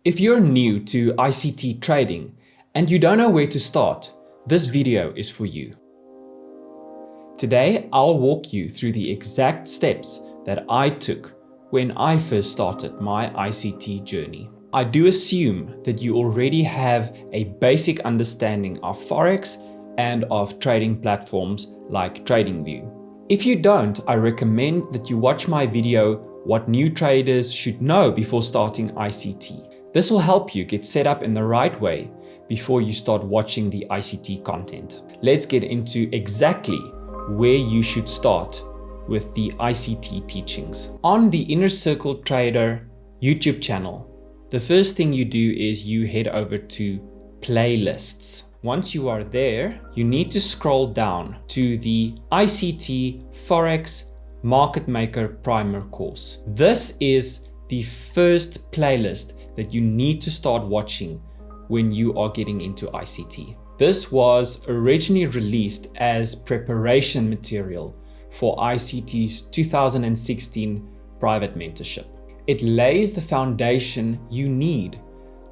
If you're new to ICT trading and you don't know where to start, this video is for you. Today, I'll walk you through the exact steps that I took when I first started my ICT journey. I do assume that you already have a basic understanding of Forex and of trading platforms like TradingView. If you don't, I recommend that you watch my video, What New Traders Should Know Before Starting ICT. This will help you get set up in the right way before you start watching the ICT content. Let's get into exactly where you should start with the ICT teachings. On the Inner Circle Trader YouTube channel, the first thing you do is you head over to playlists. Once you are there, you need to scroll down to the ICT Forex Market Maker Primer course. This is the first playlist that you need to start watching when you are getting into ICT. This was originally released as preparation material for ICT's 2016 private mentorship. It lays the foundation you need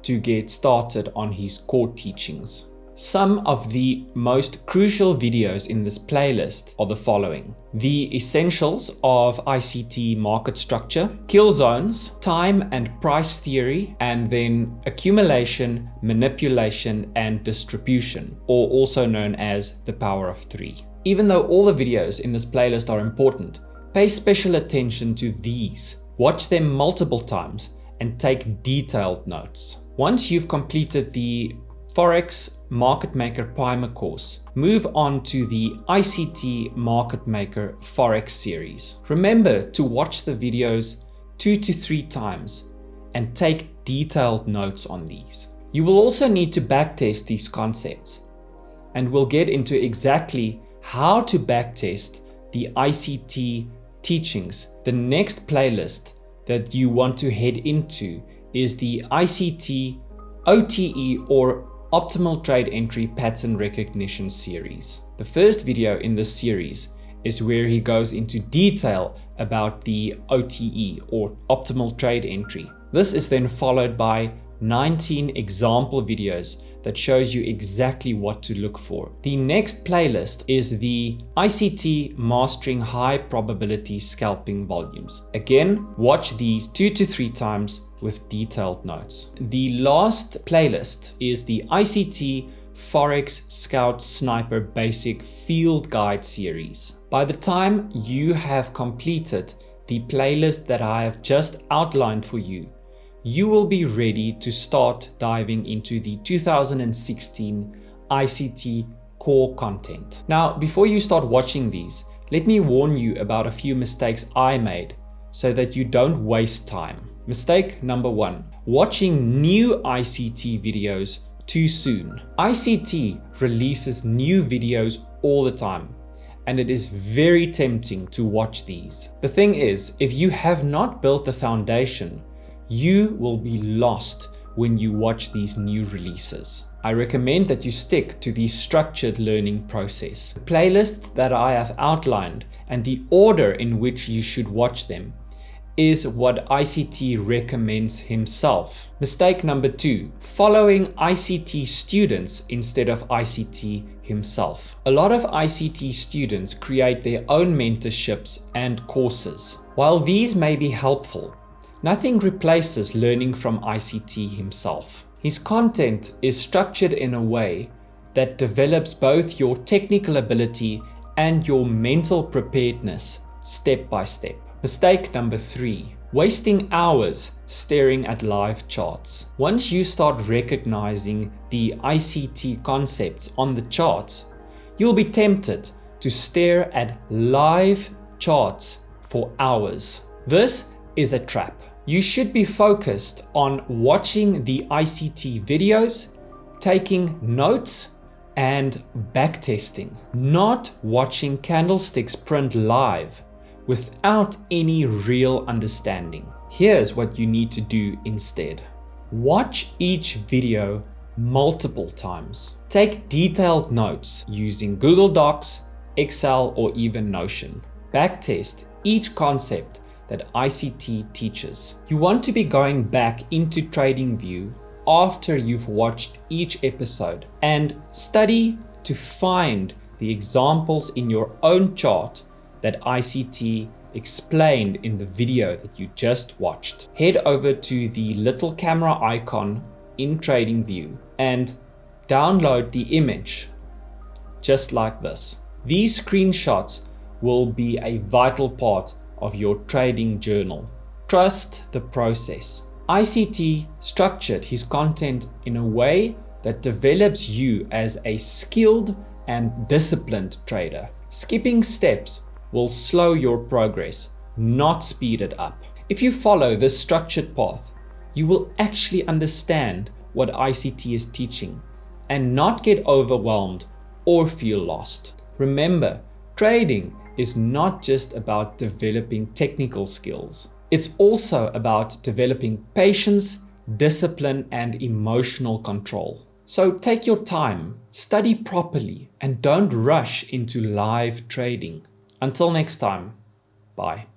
to get started on his core teachings. Some of the most crucial videos in this playlist are the following: the essentials of ICT market structure, kill zones, time and price theory, and then accumulation, manipulation, and distribution, or also known as the power of three. Even though all the videos in this playlist are important, pay special attention to these. Watch them multiple times and take detailed notes. Once you've completed the Forex Market Maker Primer course, move on to the ICT Market Maker Forex series. Remember to watch the videos 2 to 3 times and take detailed notes on these. You will also need to backtest these concepts, and we'll get into exactly how to backtest the ICT teachings. The next playlist that you want to head into is the ICT OTE or Optimal Trade Entry Pattern Recognition series. The first video in this series is where he goes into detail about the OTE or Optimal Trade Entry. This is then followed by 19 example videos that shows you exactly what to look for. The next playlist is the ICT Mastering High Probability Scalping volumes. Again, watch these 2 to 3 times with detailed notes. The last playlist is the ICT Forex Scout Sniper Basic Field Guide series. By the time you have completed the playlist that I have just outlined for you, you will be ready to start diving into the 2016 ICT core content. Now, before you start watching these, let me warn you about a few mistakes I made so that you don't waste time. Mistake number 1, watching new ICT videos too soon. ICT releases new videos all the time, and it is very tempting to watch these. The thing is, if you have not built the foundation, you will be lost when you watch these new releases. I recommend that you stick to the structured learning process. The playlists that I have outlined and the order in which you should watch them is what ICT recommends himself. Mistake number 2, following ICT students instead of ICT himself. A lot of ICT students create their own mentorships and courses. While these may be helpful, nothing replaces learning from ICT himself. His content is structured in a way that develops both your technical ability and your mental preparedness step by step. Mistake number 3, wasting hours staring at live charts. Once you start recognizing the ICT concepts on the charts, you'll be tempted to stare at live charts for hours. This is a trap. You should be focused on watching the ICT videos, taking notes, and backtesting, not watching candlesticks print live without any real understanding. Here's what you need to do instead. Watch each video multiple times. Take detailed notes using Google Docs, Excel, or even Notion. Backtest each concept that ICT teaches. You want to be going back into TradingView after you've watched each episode and study to find the examples in your own chart that ICT explained in the video that you just watched. Head over to the little camera icon in TradingView and download the image just like this. These screenshots will be a vital part of your trading journal. Trust the process. ICT structured his content in a way that develops you as a skilled and disciplined trader. Skipping steps will slow your progress, not speed it up. If you follow this structured path, you will actually understand what ICT is teaching and not get overwhelmed or feel lost. Remember, trading is not just about developing technical skills. It's also about developing patience, discipline, and emotional control. So take your time, study properly, and don't rush into live trading. Until next time, bye.